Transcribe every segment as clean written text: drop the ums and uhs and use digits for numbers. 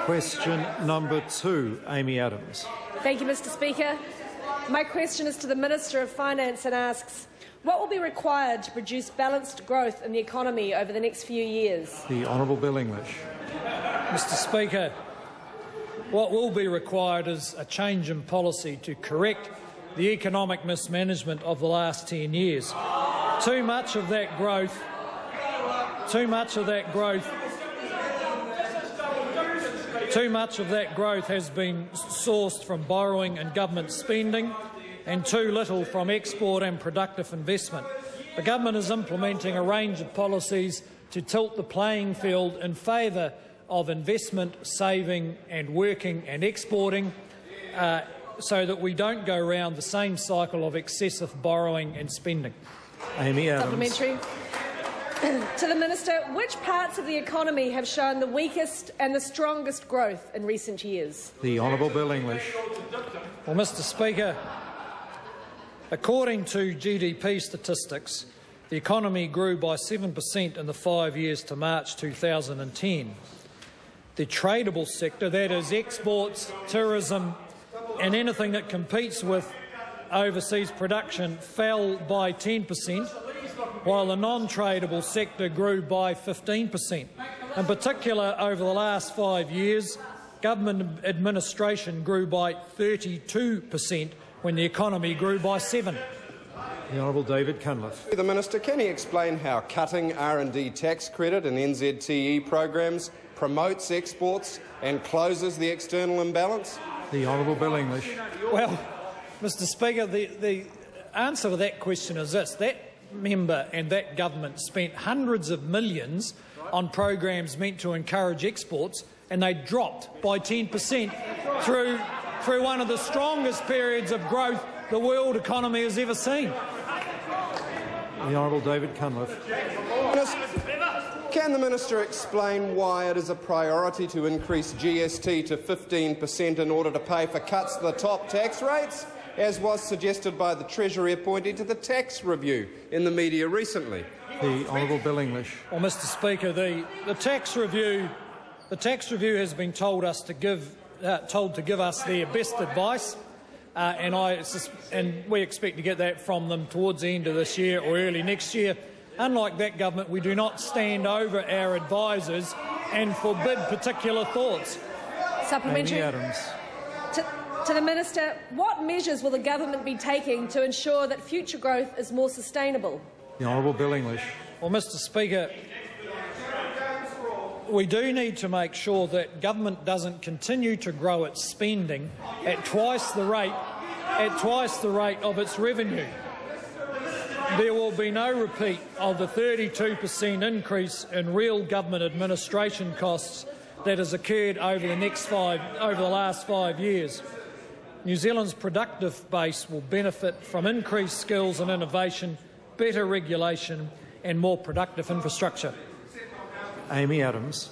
Question number 2, Amy Adams. Thank you, Mr Speaker. My question is to the Minister of Finance and asks, what will be required to produce balanced growth in the economy over the next few years? The Honourable Bill English. Mr Speaker, what will be required is a change in policy to correct the economic mismanagement of the last 10 years. Too much of that growth has been sourced from borrowing and government spending, and too little from export and productive investment. The government is implementing a range of policies to tilt the playing field in favour of investment, saving and working and exporting, so that we don't go around the same cycle of excessive borrowing and spending. Amy Adams. Supplementary. To the Minister, which parts of the economy have shown the weakest and the strongest growth in recent years? The Honourable Bill English. Well, Mr Speaker, according to GDP statistics, the economy grew by 7% in the 5 years to March 2010. The tradable sector, that is exports, tourism and anything that competes with overseas production, fell by 10%, while the non-tradable sector grew by 15%. In particular, over the last 5 years, government administration grew by 32% when the economy grew by 7%. The Honourable David Cunliffe. The Minister, can he explain how cutting R&D tax credit and NZTE programs promotes exports and closes the external imbalance? The Honourable Bill English. Well, Mr Speaker, the answer to that question is this. That member and that government spent hundreds of millions on programs meant to encourage exports, and they dropped by 10% through one of the strongest periods of growth the world economy has ever seen. The Honourable David Cunliffe. Can the Minister explain why it is a priority to increase GST to 15% in order to pay for cuts to the top tax rates, as was suggested by the Treasury appointee to the tax review in the media recently? The Honourable Bill English. Well, Mr Speaker, the tax review has been told to give us their best advice, and we expect to get that from them towards the end of this year or early next year. Unlike that government, we do not stand over our advisers and forbid particular thoughts. Supplementary. Amy Adams. To the Minister, what measures will the government be taking to ensure that future growth is more sustainable? The Honourable Bill English. Well, Mr Speaker, we do need to make sure that government doesn't continue to grow its spending at twice the rate of its revenue. There will be no repeat of the 32% increase in real government administration costs that has occurred over the last 5 years. New Zealand's productive base will benefit from increased skills and innovation, better regulation and more productive infrastructure. Amy Adams.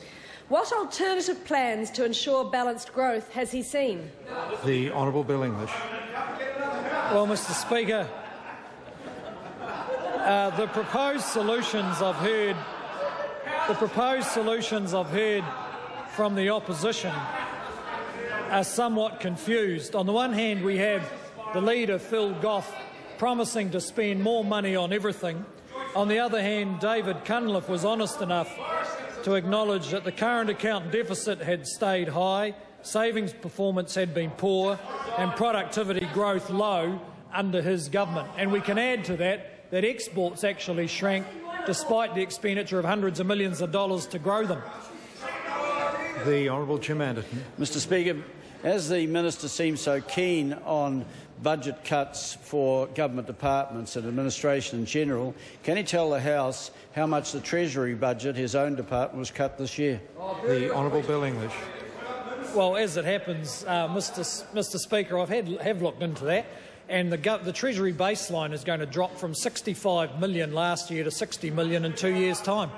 What alternative plans to ensure balanced growth has he seen? The Honourable Bill English. Well, Mr Speaker, the proposed solutions I've heard from the opposition are somewhat confused. On the one hand, we have the leader, Phil Goff, promising to spend more money on everything. On the other hand, David Cunliffe was honest enough to acknowledge that the current account deficit had stayed high, savings performance had been poor and productivity growth low under his government. And we can add to that exports actually shrank despite the expenditure of hundreds of millions of dollars to grow them. The Honourable Jim Anderton. Mr Speaker, as the Minister seems so keen on budget cuts for government departments and administration in general, can he tell the House how much the Treasury budget, his own department, was cut this year? The Honourable Bill English. Well, as it happens, Mr Speaker, I have looked into that, and the Treasury baseline is going to drop from $65 million last year to $60 million in 2 years' time.